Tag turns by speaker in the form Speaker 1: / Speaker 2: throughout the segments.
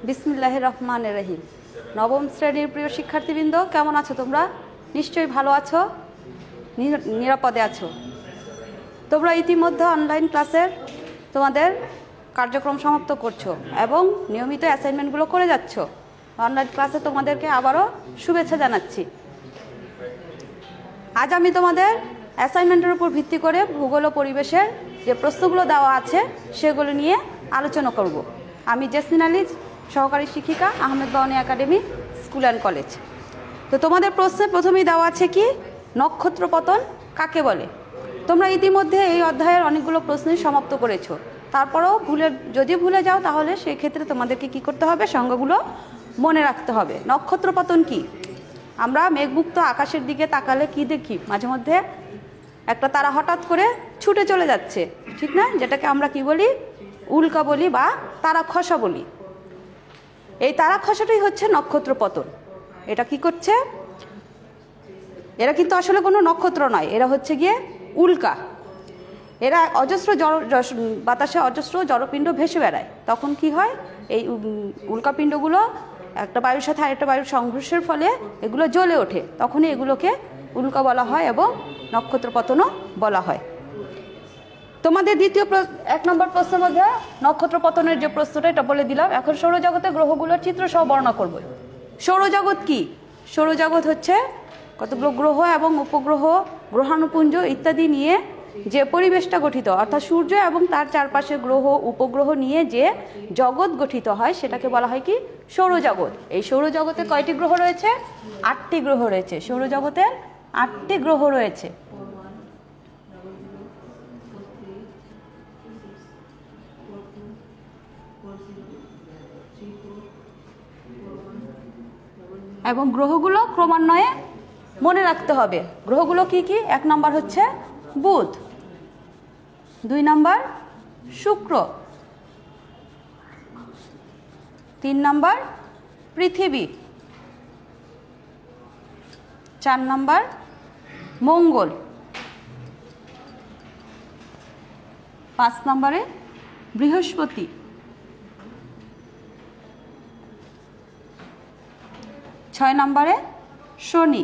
Speaker 1: বিসমিল্লাহির রহমানির রহিম। নবম শ্রেণীর প্রিয় শিক্ষার্থীবৃন্দ, কেমন আছো তোমরা? নিশ্চয়ই ভালো আছো, নিরাপদে আছো। তোমরা ইতিমধ্যে অনলাইন ক্লাসের তোমাদের কার্যক্রম সমাপ্ত করছো এবং নিয়মিত অ্যাসাইনমেন্টগুলো করে যাচ্ছ। অনলাইন ক্লাসে তোমাদেরকে আবারও শুভেচ্ছা জানাচ্ছি। আজ আমি তোমাদের অ্যাসাইনমেন্টের উপর ভিত্তি করে ভূগোল ও পরিবেশের যে প্রশ্নগুলো দেওয়া আছে সেগুলো নিয়ে আলোচনা করব। আমি জেসমিন আলী, সহকারী শিক্ষিকা, Ahmed Bawani academy school and college. তো তোমাদের প্রশ্নে প্রথমেই দেওয়া আছে কি, নক্ষত্র পতন কাকে বলে? তোমরা ইতিমধ্যে এই অধ্যায়ের অনেকগুলো প্রশ্নই সমাপ্ত করেছো। তারপরেও যদি ভুলে যাও তাহলে সেই ক্ষেত্রে তোমাদেরকে কি করতে হবে, সংজ্ঞাগুলো মনে রাখতে হবে। নক্ষত্র পতন কি? আমরা মেঘমুক্ত আকাশের দিকে তাকালে কি দেখি? মাঝে মধ্যে একটা তারা হঠাৎ করে ছুটে চলে যাচ্ছে, ঠিক না? যেটাকে আমরা কি বলি, উল্কা বলি বা তারা খসা বলি। এই তারা খসাটাই হচ্ছে নক্ষত্র পতন। এটা কি করছে? এরা কিন্তু আসলে কোনো নক্ষত্র নয়, এরা হচ্ছে গিয়ে উল্কা। এরা অজস্র বাতাসে অজস্র জড়পিণ্ড ভেসে বেড়ায়। তখন কি হয়, এই উল্কাপিণ্ডগুলো একটা বায়ুর সাথে আরেকটা বায়ুর সংঘর্ষের ফলে এগুলো জ্বলে ওঠে। তখনই এগুলোকে উল্কা বলা হয় এবং নক্ষত্র পতনও বলা হয়। তোমাদের দ্বিতীয় 1 নম্বর প্রশ্নের মধ্যে নক্ষত্র পতনের যে প্রশ্নটা, এটা বলে দিলাম। এখন সৌরজগতের গ্রহগুলোর চিত্র সহ বর্ণনা করব। সৌরজগৎ কি? সৌরজগৎ হচ্ছে কতগুলো গ্রহ এবং উপগ্রহ, গ্রহাণুপুঞ্জ ইত্যাদি নিয়ে যে পরিবেশটা গঠিত, অর্থাৎ সূর্য এবং তার চারপাশে গ্রহ উপগ্রহ নিয়ে যে জগৎ গঠিত হয় সেটাকে বলা হয় কি, সৌরজগৎ। এই সৌরজগতে কয়টি গ্রহ রয়েছে? 8টি গ্রহ রয়েছে। সৌরজগতের 8টি গ্রহ রয়েছে। এবং গ্রহগুলো ক্রমান্বয়ে মনে রাখতে হবে। গ্রহগুলো কি কি? 1 নম্বর হচ্ছে বুধ, 2 নম্বর শুক্র, 3 নম্বর পৃথিবী, 4 নম্বর মঙ্গল, 5 নম্বরে বৃহস্পতি, 6 নম্বরে শনি,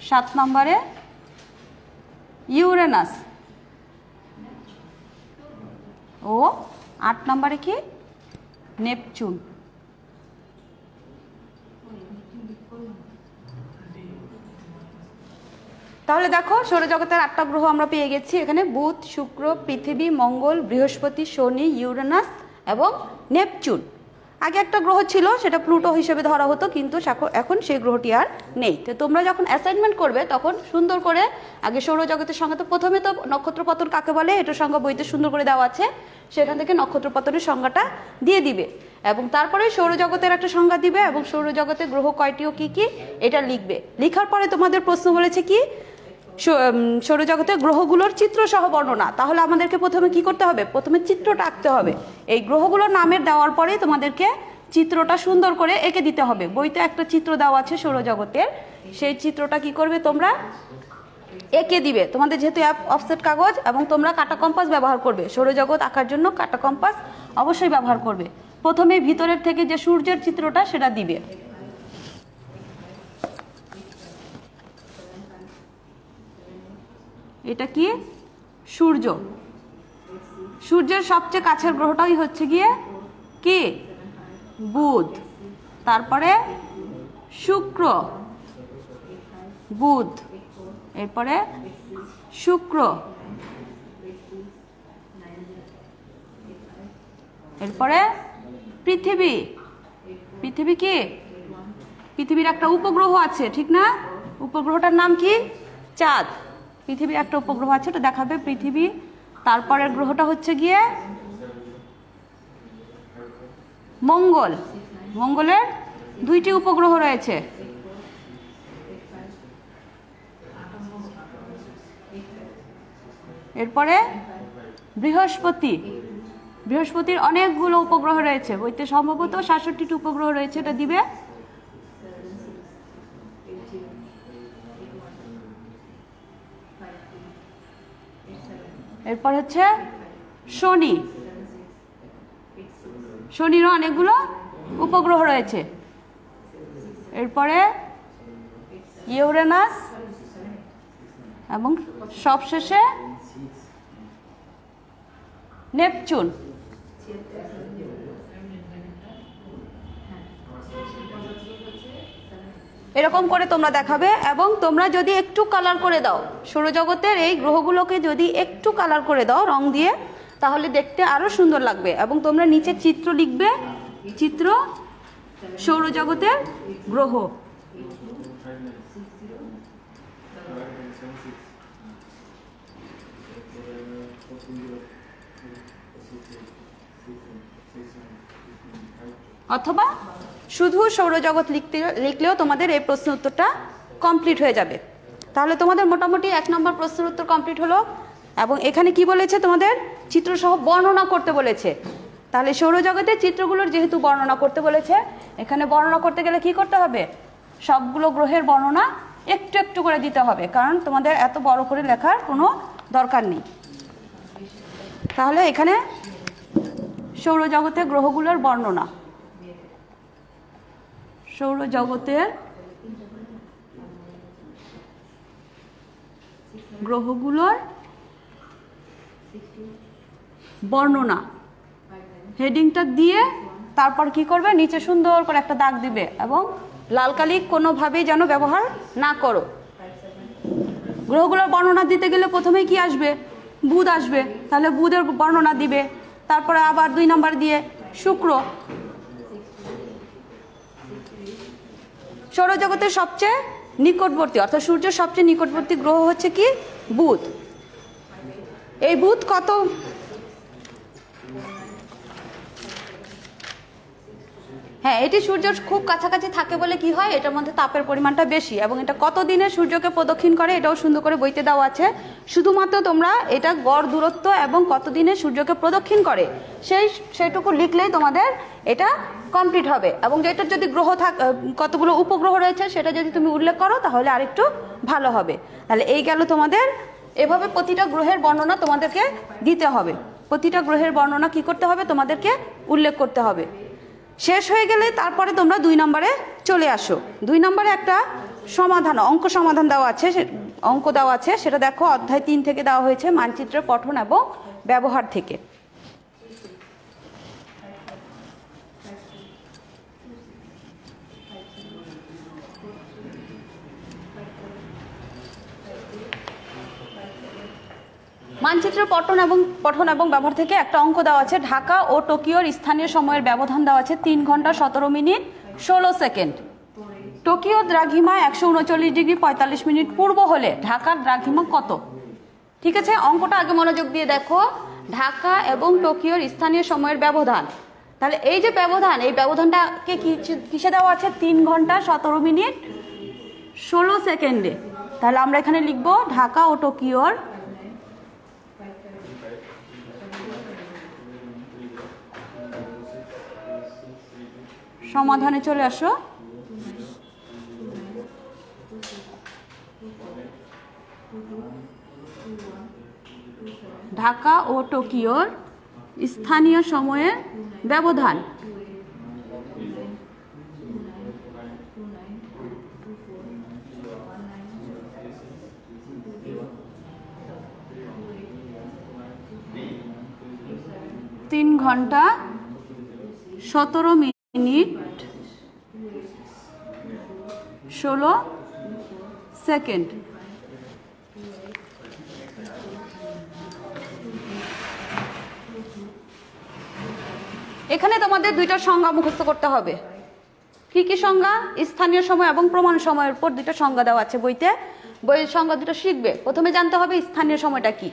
Speaker 1: 7 নম্বরে ইউরেনাস ও 8 নম্বরে কি, নেপচুন। তাহলে দেখো, সৌরজগতের 8টা গ্রহ আমরা পেয়ে গেছি। এখানে বুধ, শুক্র, পৃথিবী, মঙ্গল, বৃহস্পতি, শনি, ইউরেনাস এবং নেপচুন। আগে একটা গ্রহ ছিল, সেটা প্লুটো হিসেবে ধরা হতো, কিন্তু এখন সেই গ্রহটি আর নেই। তো তোমরা যখন অ্যাসাইনমেন্ট করবে তখন সুন্দর করে আগে সৌরজগতের সংজ্ঞা, তো প্রথমে তো নক্ষত্র পতন কাকে বলে এটার সংজ্ঞা বইতে সুন্দর করে দেওয়া আছে, সেখান থেকে নক্ষত্র পতনের সংজ্ঞাটা দিয়ে দিবে এবং তারপরে সৌরজগতের একটা সংজ্ঞা দিবে এবং সৌরজগতে গ্রহ কয়টি ও কি কি এটা লিখবে। লিখার পরে তোমাদের প্রশ্ন বলেছে কি, সৌরজগতের গ্রহগুলোর চিত্র সহ বর্ণনা। তাহলে আমাদেরকে প্রথমে কি করতে হবে? প্রথমে চিত্রটা আঁকতে হবে। এই গ্রহগুলোর নামের দেওয়ার পরে তোমাদেরকে চিত্রটা সুন্দর করে এঁকে দিতে হবে। বইতে একটা চিত্র দেওয়া আছে সৌরজগতের, সেই চিত্রটা কি করবে তোমরা, এঁকে দিবে। তোমাদের যেহেতু অফসেট কাগজ এবং তোমরা কাটা কম্পাস ব্যবহার করবে, সৌরজগৎ আঁকার জন্য কাটা কম্পাস অবশ্যই ব্যবহার করবে। প্রথমে ভিতরের থেকে যে সূর্যের চিত্রটা সেটা দিবে। এটা কি, সূর্য। সূর্যের সবচেয়ে কাছের গ্রহটাই হচ্ছে গিয়ে কি, বুধ। তারপরে শুক্র, বুধ, এরপরে শুক্র, এরপরে পৃথিবী। পৃথিবী কি, পৃথিবীর একটা উপগ্রহ আছে, ঠিক না? উপগ্রহটার নাম কি, চাঁদ। পৃথিবীর একটা উপগ্রহ আছে, এটা দেখাবে পৃথিবী। তারপরের গ্রহটা হচ্ছে গিয়ে মঙ্গল। মঙ্গলের 2টি উপগ্রহ রয়েছে। এরপরে বৃহস্পতি। বৃহস্পতির অনেকগুলো উপগ্রহ রয়েছে, বইতে সম্ভবত 67টি উপগ্রহ রয়েছে, এটা দিবে। এরপর হচ্ছে শনি, শনিরও অনেকগুলো উপগ্রহ রয়েছে। এরপরে ইউরেনাস এবং সবশেষে নেপচুন। এরকম করে তোমরা দেখাবে এবং তোমরা যদি একটু কালার করে দাও, সৌরজগতের এই গ্রহগুলোকে যদি একটু কালার করে দাও রং দিয়ে, তাহলে দেখতে আরো সুন্দর লাগবে। এবং তোমরা নিচে চিত্র লিখবে, চিত্র সৌরজগতের গ্রহ। অথবা শুধু সৌরজগৎ লিখলেও তোমাদের এই প্রশ্ন উত্তরটা কমপ্লিট হয়ে যাবে। তাহলে তোমাদের মোটামুটি 1 নম্বর প্রশ্নের উত্তর কমপ্লিট হলো। এবং এখানে কি বলেছে, তোমাদের চিত্রসহ বর্ণনা করতে বলেছে। তাহলে সৌরজগতের চিত্রগুলোর যেহেতু বর্ণনা করতে বলেছে, এখানে বর্ণনা করতে গেলে কি করতে হবে, সবগুলো গ্রহের বর্ণনা একটু একটু করে দিতে হবে, কারণ তোমাদের এত বড় করে লেখার কোনো দরকার নেই। তাহলে এখানে সৌরজগতের গ্রহগুলোর বর্ণনা, সৌরজগতের গ্রহগুলোর বর্ণনা হেডিংটা দিয়ে তারপর কি করবে, নিচে সুন্দর করে একটা দাগ দিবে এবং লাল কালি কোনোভাবেই যেন ব্যবহার না করো। গ্রহগুলোর বর্ণনা দিতে গেলে প্রথমেই কি আসবে, বুধ আসবে, তাহলে বুধের বর্ণনা দিবে। তারপরে আবার 2 নম্বর দিয়ে শুক্র। সৌরজগতের সবচেয়ে নিকটবর্তী অর্থাৎ সূর্যের সবচেয়ে নিকটবর্তী গ্রহ হচ্ছে কি, বুধ। এই বুধ কত, হ্যাঁ এটি সূর্যের খুব কাছাকাছি থাকে বলে কি হয়, এটার মধ্যে তাপের পরিমাণটা বেশি। এবং এটা কত দিনে সূর্যকে প্রদক্ষিণ করে এটাও সুন্দর করে বইতে দেওয়া আছে। শুধুমাত্র তোমরা এটা গড় দূরত্ব এবং কত দিনে সূর্যকে প্রদক্ষিণ করে সেইটুকু লিখলেই তোমাদের এটা কমপ্লিট হবে। এবং যেটার যদি গ্রহ কতগুলো উপগ্রহ রয়েছে সেটা যদি তুমি উল্লেখ করো তাহলে আরেকটু ভালো হবে। তাহলে এই গেল তোমাদের, এভাবে প্রতিটা গ্রহের বর্ণনা তোমাদেরকে দিতে হবে। প্রতিটা গ্রহের বর্ণনা কি করতে হবে, তোমাদেরকে উল্লেখ করতে হবে। শেষ হয়ে গেলে তারপরে তোমরা 2 নম্বরে চলে আসো। 2 নম্বরে একটা সমাধান, অঙ্ক সমাধান দেওয়া আছে, অঙ্ক দেওয়া আছে, সেটা দেখো অধ্যায় 3 থেকে দেওয়া হয়েছে, মানচিত্রের পঠন এবং ব্যবহার থেকে। মানচিত্রের পঠন এবং ব্যবহার থেকে একটা অঙ্ক দেওয়া আছে। ঢাকা ও টোকিওর স্থানীয় সময়ের ব্যবধান দেওয়া আছে 3 ঘন্টা 17 মিনিট 16 সেকেন্ড। টোকিও দ্রাঘিমা 139 ডিগ্রি 45 মিনিট পূর্ব হলে ঢাকার দ্রাঘিমা কত? ঠিক আছে, অঙ্কটা আগে মনোযোগ দিয়ে দেখো। ঢাকা এবং টোকিওর স্থানীয় সময়ের ব্যবধান, তাহলে এই যে ব্যবধান, এই ব্যবধানটাকে কিসে দেওয়া আছে, 3 ঘন্টা 17 মিনিট 16 সেকেন্ডে। তাহলে আমরা এখানে লিখবো ঢাকা ও টোকিওর সমাধানে চলে আসো। ঢাকা ও টোকিওর স্থানীয় সময়ের ব্যবধান। তিন ঘন্টা 17 মিনিট 16 সেকেন্ড। এখানে তোমাদের 2টা সংজ্ঞা মুখস্থ করতে হবে। কি কি সংজ্ঞা? স্থানীয় সময় এবং প্রমাণ সময়ের উপর 2টা সংজ্ঞা দেওয়া আছে বইতে। বইয়ের সংজ্ঞা 2টা শিখবে। প্রথমে জানতে হবে স্থানীয় সময়টা কি।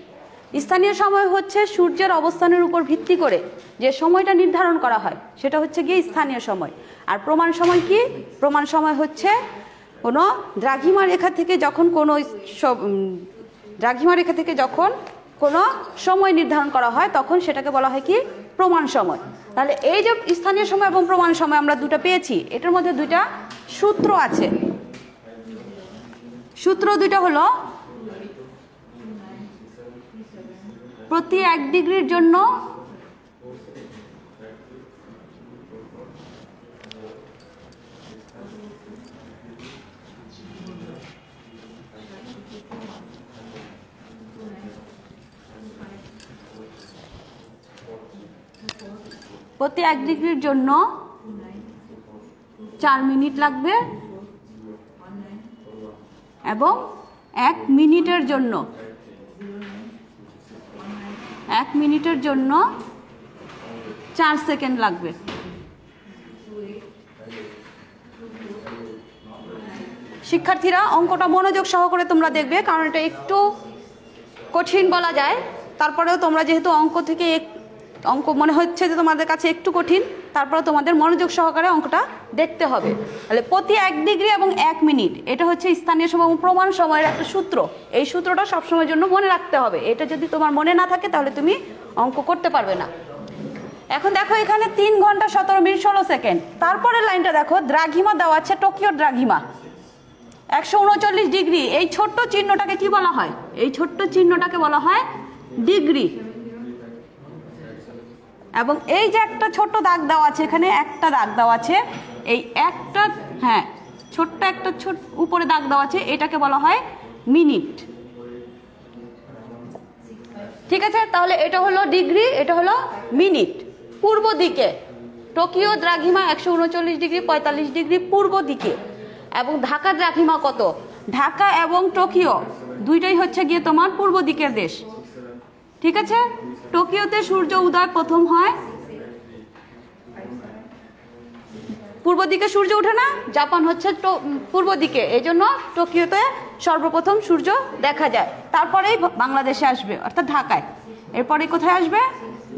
Speaker 1: স্থানীয় সময় হচ্ছে সূর্যের অবস্থানের উপর ভিত্তি করে যে সময়টা নির্ধারণ করা হয় সেটা হচ্ছে গিয়ে স্থানীয় সময়। আর প্রমাণ সময় কি? প্রমাণ সময় হচ্ছে কোনো দ্রাঘিমা রেখা থেকে যখন কোনো সময় নির্ধারণ করা হয় তখন সেটাকে বলা হয় কি? প্রমাণ সময়। তাহলে এই যে স্থানীয় সময় এবং প্রমাণ সময় আমরা 2টা পেয়েছি, এটার মধ্যে 2টা সূত্র আছে। সূত্র 2টা হলো, প্রতি 1 ডিগ্রির জন্য প্রতি 1 ডিগ্রির জন্য 4 মিনিট লাগবে এবং 1 মিনিটের জন্য 4 সেকেন্ড লাগবে। শিক্ষার্থীরা অঙ্কটা মনোযোগ সহকারে তোমরা দেখবে, কারণ এটা একটু কঠিন বলা যায়। তারপরেও তোমরা যেহেতু অঙ্ক মনে হচ্ছে যে তোমাদের কাছে একটু কঠিন, তারপরে তোমাদের মনোযোগ সহকারে অঙ্কটা দেখতে হবে। তাহলে প্রতি 1 ডিগ্রি এবং 1 মিনিট, এটা হচ্ছে স্থানীয় সময় এবং প্রমাণ সময়ের একটা সূত্র। এই সূত্রটা সবসময়ের জন্য মনে রাখতে হবে। এটা যদি তোমার মনে না থাকে তাহলে তুমি অঙ্ক করতে পারবে না। এখন দেখো এখানে 3 ঘন্টা 17 মিনিট 16 সেকেন্ড। তারপরে লাইনটা দেখো, দ্রাঘিমা দেওয়া আছে, টোকিও দ্রাঘিমা 139 ডিগ্রি। এই ছোট্ট চিহ্নটাকে কি বলা হয়? এই ছোট্ট চিহ্নটাকে বলা হয় ডিগ্রি। এবং এই যে একটা ছোট্ট দাগ দেওয়া আছে, এখানে একটা দাগ দেওয়া আছে, এই একটা ছোট্ট একটা উপরে দাগ দেওয়া আছে, এটাকে বলা হয় মিনিট। ঠিক আছে, তাহলে এটা হলো ডিগ্রি, এটা হলো মিনিট। পূর্ব দিকে টোকিও দ্রাঘিমা 139 ডিগ্রি 45 ডিগ্রি পূর্ব দিকে। এবং ঢাকা দ্রাঘিমা কত? ঢাকা এবং টোকিও দুইটাই হচ্ছে গিয়ে তোমার পূর্ব দিকের দেশ। ঠিক আছে, টোকিওতে সূর্য উদয় প্রথম হয়, পূর্ব দিকে সূর্য ওঠে না, জাপান হচ্ছে পূর্ব দিকে, এই জন্য টোকিওতে সর্বপ্রথম সূর্য দেখা যায়। তারপরেই বাংলাদেশে আসবে, অর্থাৎ ঢাকায়। এরপরে কোথায় আসবে?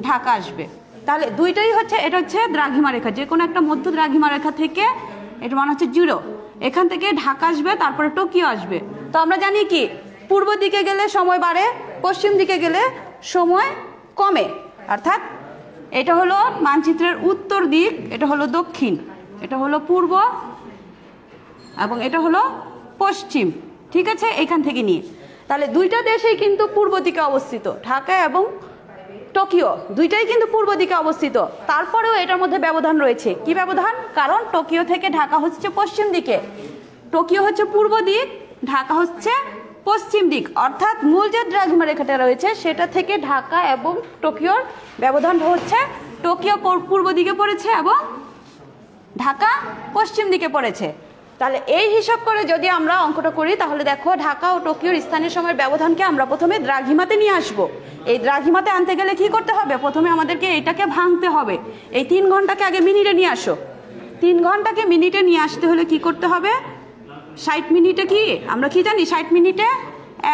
Speaker 1: ঢাকা আসবে। তাহলে দুইটাই হচ্ছে, এটা হচ্ছে দ্রাঘিমা রেখা, যে কোনো একটা মধ্য দ্রাঘিমা রেখা থেকে এটা মানে হচ্ছে 0, এখান থেকে ঢাকা আসবে, তারপরে টোকিও আসবে। তো আমরা জানি কি, পূর্ব দিকে গেলে সময় বাড়ে, পশ্চিম দিকে গেলে সময় কমে। অর্থাৎ এটা হলো মানচিত্রের উত্তর দিক, এটা হলো দক্ষিণ, এটা হলো পূর্ব এবং এটা হলো পশ্চিম। ঠিক আছে, এখান থেকে নিয়ে তাহলে দুইটা দেশেই কিন্তু পূর্ব দিকে অবস্থিত, ঢাকা এবং টোকিও দুইটাই কিন্তু পূর্ব দিকে অবস্থিত। তারপরেও এটার মধ্যে ব্যবধান রয়েছে। কি ব্যবধান? কারণ টোকিও থেকে ঢাকা হচ্ছে পশ্চিম দিকে, টোকিও হচ্ছে পূর্ব দিক, ঢাকা হচ্ছে পশ্চিম দিক। অর্থাৎ মূল যে দ্রাঘিমা রেখাটা রয়েছে সেটা থেকে ঢাকা এবং টোকিওর ব্যবধানটা হচ্ছে, টোকিও পূর্ব দিকে পড়েছে এবং ঢাকা পশ্চিম দিকে পড়েছে। তাহলে এই হিসাব করে যদি আমরা অঙ্কটা করি, তাহলে দেখো ঢাকা ও টোকিওর স্থানীয় সময়ের ব্যবধানকে আমরা প্রথমে দ্রাঘিমাতে নিয়ে আসব। এই দ্রাঘিমাতে আনতে গেলে কি করতে হবে? প্রথমে আমাদেরকে এটাকে ভাঙতে হবে। এই 3 ঘন্টাকে আগে মিনিটে নিয়ে আসো। 3 ঘন্টাকে মিনিটে নিয়ে আসতে হলে কি করতে হবে? 60 মিনিটে কি আমরা কি জানি? 60 মিনিটে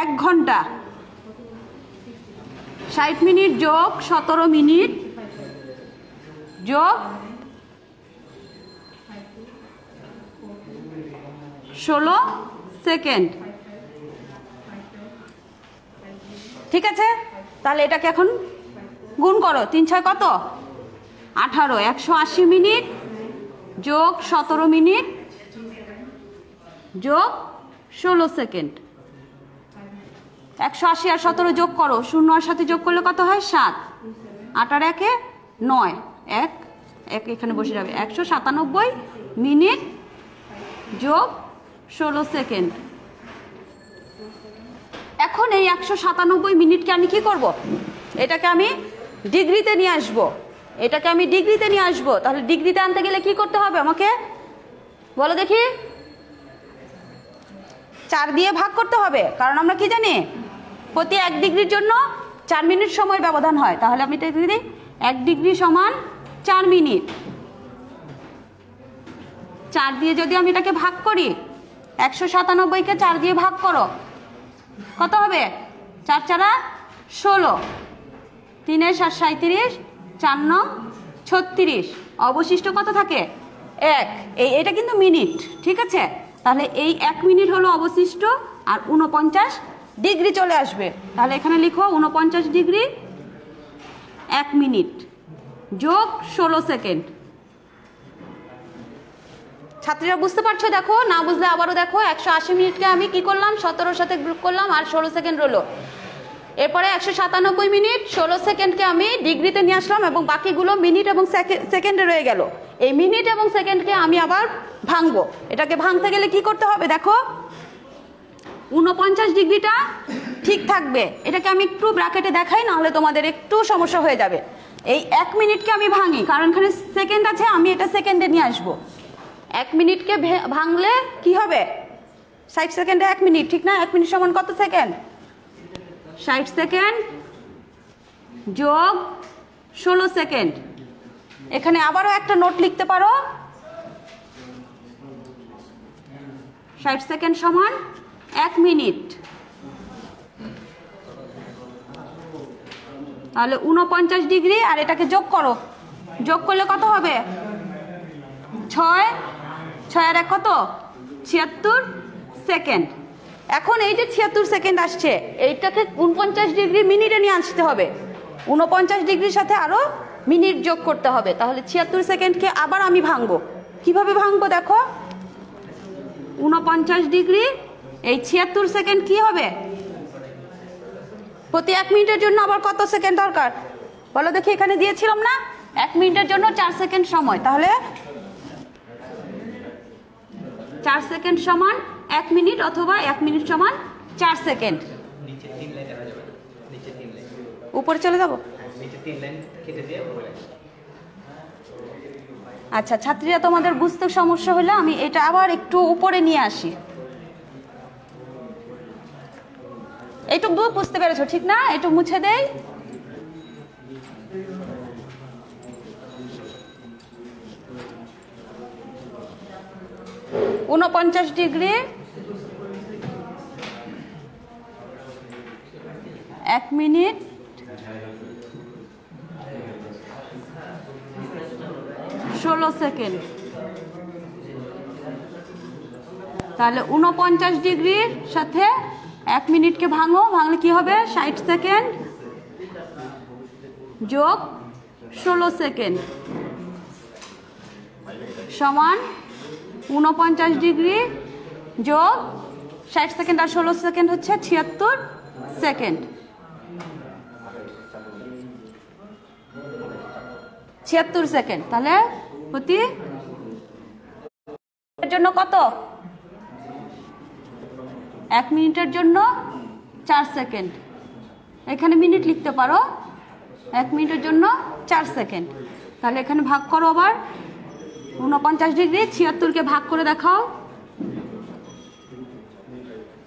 Speaker 1: 1 ঘন্টা, 60 মিনিট যোগ 17 মিনিট যোগ 16 সেকেন্ড। ঠিক আছে, তাহলে এটাকে এখন গুণ করো। 3 6 কত? 18। 180 মিনিট যোগ 17 মিনিট যোগ 16 সেকেন্ড। 180 আর 17 যোগ করো, 0 আর সাথে যোগ করলে কত হয়? 7। 8 আর 1 9, 1 এখানে বসে যাবে। 197 মিনিট যোগ 16 সেকেন্ড। এখন এই 197 মিনিটকে আমি কি করব? এটাকে আমি ডিগ্রিতে নিয়ে আসব, এটাকে আমি ডিগ্রিতে নিয়ে আসব। তাহলে ডিগ্রিতে আনতে গেলে কি করতে হবে আমাকে বলো দেখি? 4 দিয়ে ভাগ করতে হবে, কারণ আমরা কি জানি প্রতি 1 ডিগ্রির জন্য 4 মিনিট সময়ের ব্যবধান হয়। তাহলে আমি এটা দিই 1 ডিগ্রি সমান 4 মিনিট। 4 দিয়ে যদি আমি এটাকে ভাগ করি, 197কে 4 দিয়ে ভাগ করো, কত হবে? 4 4 16, 3 7 37, 4 9 36, অবশিষ্ট কত থাকে? 1। এটা কিন্তু মিনিট। ঠিক আছে, তাহলে এই 1 মিনিট হলো অবশিষ্ট, আর 49 ডিগ্রি চলে আসবে। তাহলে এখানে লিখো 49 ডিগ্রি 1 মিনিট যোগ 16 সেকেন্ড। ছাত্রীরা বুঝতে পারছো? দেখো, না বুঝলে আবারও দেখো। 180 মিনিটকে আমি কি করলাম? 17 সাথে গ্রুপ করলাম, আর 16 সেকেন্ড রইল। এরপরে 197 মিনিট 16 সেকেন্ডকে আমি ডিগ্রিতে নিয়ে আসলাম, এবং বাকিগুলো মিনিট এবং সেকেন্ডে রয়ে গেল। এই মিনিট এবং সেকেন্ডকে আমি আবার ভাঙবো। এটাকে ভাঙতে গেলে কি করতে হবে? দেখো, 49 ডিগ্রিটা ঠিক থাকবে। এটাকে আমি একটু ব্র্যাকেটে দেখাই, নাহলে তোমাদের একটু সমস্যা হয়ে যাবে। এই 1 মিনিটকে আমি ভাঙি, কারণ এখানে সেকেন্ড আছে, আমি এটা সেকেন্ডে নিয়ে আসবো। 1 মিনিটকে ভাঙলে কি হবে? 60 সেকেন্ডে 1 মিনিট, ঠিক না? 1 মিনিট সমান কত সেকেন্ড? 60 সেকেন্ড যোগ 16 সেকেন্ড। এখানে আবারও একটা নোট লিখতে পারো, 60 সেকেন্ড সমান 1 মিনিট। তাহলে 49 ডিগ্রি, আর এটাকে যোগ করো, যোগ করলে কত হবে? 6 আর 1 কত? 76 সেকেন্ড। এখন এই যে 76 সেকেন্ড আসছে, এইটাকে 49 ডিগ্রি মিনিটে নিয়ে আসতে হবে। 49 ডিগ্রির সাথে আরো মিনিট যোগ করতে হবে, তাহলে 76 সেকেন্ডকে আবার আমি ভাঙবো। কিভাবে ভাঙবো দেখো, 49 ডিগ্রি এই 76 সেকেন্ড কি হবে? প্রতি 1 মিনিটের জন্য আবার কত সেকেন্ড দরকার বলো দেখি? এখানে দিয়েছিলাম না 1 মিনিটের জন্য 4 সেকেন্ড সময়, তাহলে 4 সেকেন্ড সমান 1 মিনিট, অথবা 1 মিনিট সমান 4 সেকেন্ড। উপরে চলে যাব। আচ্ছা ছাত্রীরা, তোমাদের বুঝতে সমস্যা হলে আমি এটা আবার একটু উপরে নিয়ে আসি। এইটুকু বুঝতে পেরেছো ঠিক না? একটু মুছে দেই। ঊনপঞ্চাশ ডিগ্রি 1 মিনিট 16 সেকেন্ড। তাহলে 49 ডিগ্রির সাথে 1 মিনিটকে ভাঙো, ভাঙলে কি হবে? 60 সেকেন্ড যোগ 16 সেকেন্ড সমান 49 ডিগ্রি যোগ 60 সেকেন্ড আর 16 সেকেন্ড হচ্ছে 76 সেকেন্ড। 76 সেকেন্ড। তাহলে প্রতি জন্য কত? 1 মিনিটের জন্য 4 সেকেন্ড। এখানে মিনিট লিখতে পারো, 1 মিনিটের জন্য 4 সেকেন্ড। তাহলে এখানে ভাগ করো আবার, 49 ডিগ্রি 76কে ভাগ করে দেখাও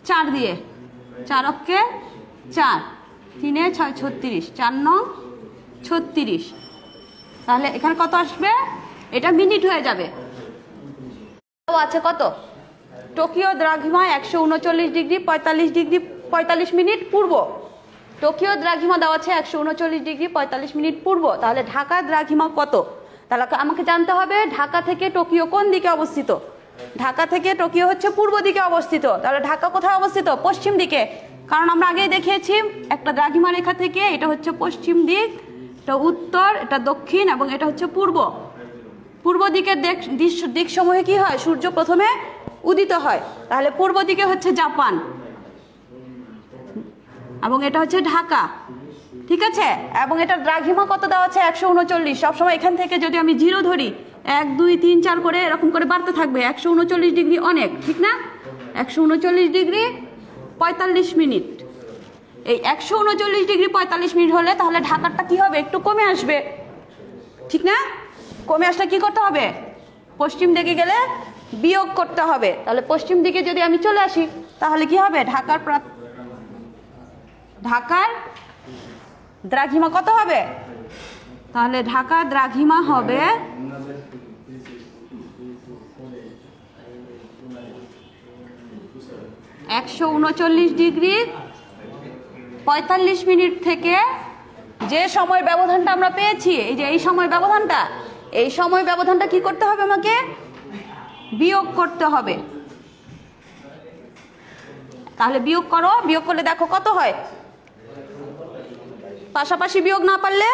Speaker 1: 4 দিয়ে, 4 অক্ষে 4, 3 এ 6 36, 4 9 36। তাহলে এখানে কত আসবে? এটা মিনিট হয়ে যাবে। আছে কত? টোকিও দ্রাঘিমা 139 ডিগ্রি 45 মিনিট পূর্ব। টোকিও দ্রাঘিমা দেওয়া আছে 139 ডিগ্রি 45 মিনিট পূর্ব। তাহলে ঢাকা দ্রাঘিমা কত? তাহলে আমাকে জানতে হবে ঢাকা থেকে টোকিও কোন দিকে অবস্থিত। ঢাকা থেকে টোকিও হচ্ছে পূর্ব দিকে অবস্থিত। তাহলে ঢাকা কোথায় অবস্থিত? পশ্চিম দিকে, কারণ আমরা আগেই দেখিয়েছি একটা দ্রাঘিমা রেখা থেকে এটা হচ্ছে পশ্চিম দিক, এটা উত্তর, এটা দক্ষিণ, এবং এটা হচ্ছে পূর্ব। পূর্ব দিকের দিক সময়ে কি হয়? সূর্য প্রথমে উদিত হয়। তাহলে পূর্ব দিকে হচ্ছে জাপান, এবং এটা হচ্ছে ঢাকা, ঠিক আছে? এবং এটা দ্রাঘিমা কত দেওয়া আছে? 139। সবসময় এখান থেকে যদি আমি 0 ধরি, 1 2 3 4 করে এরকম করে বাড়তে থাকবে। 139 ডিগ্রি অনেক, ঠিক না? 139 ডিগ্রি 45 মিনিট। এই 139 ডিগ্রি 45 মিনিট হলে তাহলে ঢাকারটা কি হবে? একটু কমে আসবে, ঠিক না? কমে আসলে কি করতে হবে? পশ্চিম দিকে গেলে বিয়োগ করতে হবে। তাহলে পশ্চিম দিকে যদি আমি চলে আসি তাহলে কি হবে? ঢাকার দ্রাঘিমা কত হবে? তাহলে ঢাকার দ্রাঘিমা হবে 139 ডিগ্রি 45 মিনিট থেকে যে সময় ব্যবধানটা আমরা পেয়েছি, এই যে এই সময় ব্যবধানটা কি করতে হবে? আমাকে বিয়োগ করতে হবে। তাহলে বিয়োগ করো, বিয়োগ করলে দেখো কত হয়। পাশাপাশি বিয়োগ না পারলে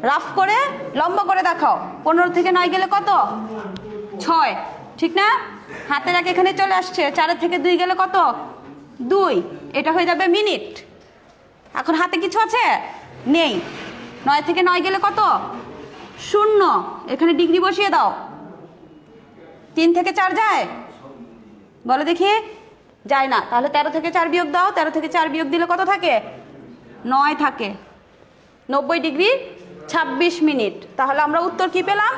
Speaker 1: রাফ করে লম্বা করে দেখাও। 15 থেকে 9 গেলে কত? 6, ঠিক না? হাতের এক এখানে চলে আসছে। 4 থেকে 2 গেলে কত? 2। এটা হয়ে যাবে মিনিট। এখন হাতে কিছু আছে? নেই। 9 থেকে 9 গেলে কত? 0। এখানে ডিগ্রি বসিয়ে দাও। 3 থেকে 4 যায়? বলো দেখি। যায় না। তাহলে 13 থেকে 4 বিয়োগ দাও। 13 থেকে 4 বিয়োগ দিলে কত থাকে? 9 থাকে। 90 ডিগ্রি 26 মিনিট। তাহলে আমরা উত্তর কি পেলাম?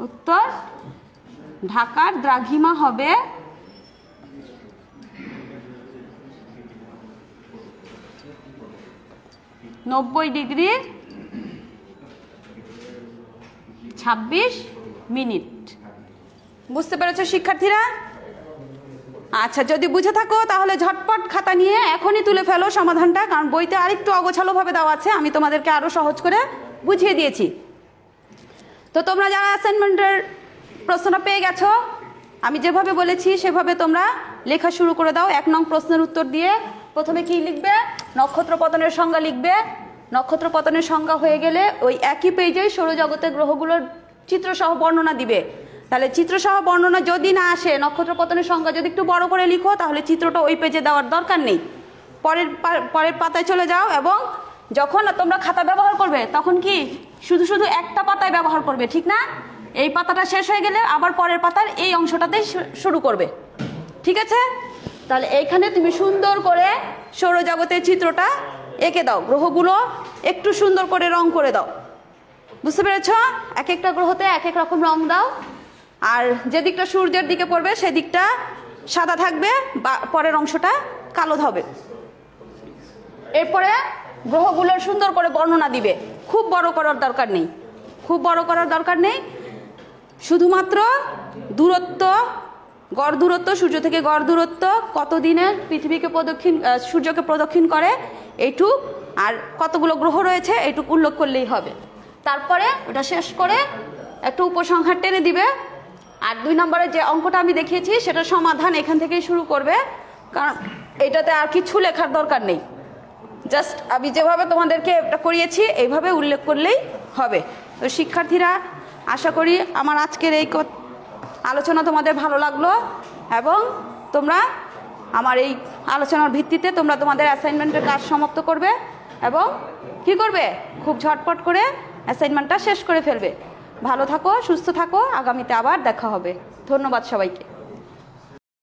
Speaker 1: উত্তর ঢাকার দ্রাঘিমা হবে 90 ডিগ্রি 26 মিনিট। বুঝতে পেরেছো শিক্ষার্থীরা? আচ্ছা, যদি বুঝে থাকো তাহলে ঝটপট খাতা নিয়ে এখনই তুলে ফেলো সমাধানটা, কারণ বইতে আরেকটু অগোছালোভাবে দেওয়া আছে, আমি তোমাদেরকে আরো সহজ করে বুঝিয়ে দিয়েছি। তো তোমরা যারা অ্যাসাইনমেন্টের প্রশ্নটা পেয়ে গেছো, আমি যেভাবে বলেছি সেভাবে তোমরা লেখা শুরু করে দাও। 1 নং প্রশ্নের উত্তর দিয়ে প্রথমে কি লিখবে? নক্ষত্র পতনের সংজ্ঞা লিখবে। নক্ষত্র পতনের সংজ্ঞা হয়ে গেলে ওই একই পেজে সৌরজগতের গ্রহগুলোর চিত্রসহ বর্ণনা দিবে। তাহলে চিত্রসহ বর্ণনা যদি না আসে, নক্ষত্র পতনের সংজ্ঞা যদি একটু বড় করে লিখো, তাহলে চিত্রটা ওই পেজে দেওয়ার দরকার নেই। পরের পাতায় চলে যাও, এবং যখন তোমরা খাতা ব্যবহার করবে তখন কি শুধু শুধু একটা পাতায় ব্যবহার করবে, ঠিক না? এই পাতাটা শেষ হয়ে গেলে আবার পরের পাতার এই অংশটাতেই শুরু করবে, ঠিক আছে? তাহলে এইখানে তুমি সুন্দর করে সৌরজগতের চিত্রটা এঁকে দাও, গ্রহগুলো একটু সুন্দর করে রং করে দাও। বুঝতে পেরেছ? এক একটা গ্রহতে এক এক রকম রং দাও, আর যে দিকটা সূর্যের দিকে পড়বে সেদিকটা সাদা থাকবে, বা পরের অংশটা কালো হবে। এরপরে গ্রহগুলোর সুন্দর করে বর্ণনা দিবে। খুব বড় করার দরকার নেই, শুধুমাত্র দূরত্ব, গড় দূরত্ব, সূর্য থেকে গড় দূরত্ব, কতদিনে পৃথিবীকে সূর্যকে প্রদক্ষিণ করে এইটুক, আর কতগুলো গ্রহ রয়েছে এইটুক উল্লেখ করলেই হবে। তারপরে ওটা শেষ করে একটু উপসংহার টেনে দিবে। আর 2 নম্বরের যে অঙ্কটা আমি দেখিয়েছি সেটার সমাধান এখান থেকেই শুরু করবে, কারণ এটাতে আর কিছু লেখার দরকার নেই। জাস্ট আমি যেভাবে তোমাদেরকে এটা করিয়েছি এইভাবে উল্লেখ করলেই হবে। তো শিক্ষার্থীরা, আশা করি আমার আজকের এই আলোচনা তোমাদের ভালো লাগলো, এবং তোমরা আমার এই আলোচনার ভিত্তিতে তোমরা তোমাদের অ্যাসাইনমেন্টের কাজ সমাপ্ত করবে, এবং কি করবে? খুব ঝটপট করে অ্যাসাইনমেন্টটা শেষ করে ফেলবে। ভালো থাকো, সুস্থ থাকো, আগামীতে আবার দেখা হবে। ধন্যবাদ সবাইকে।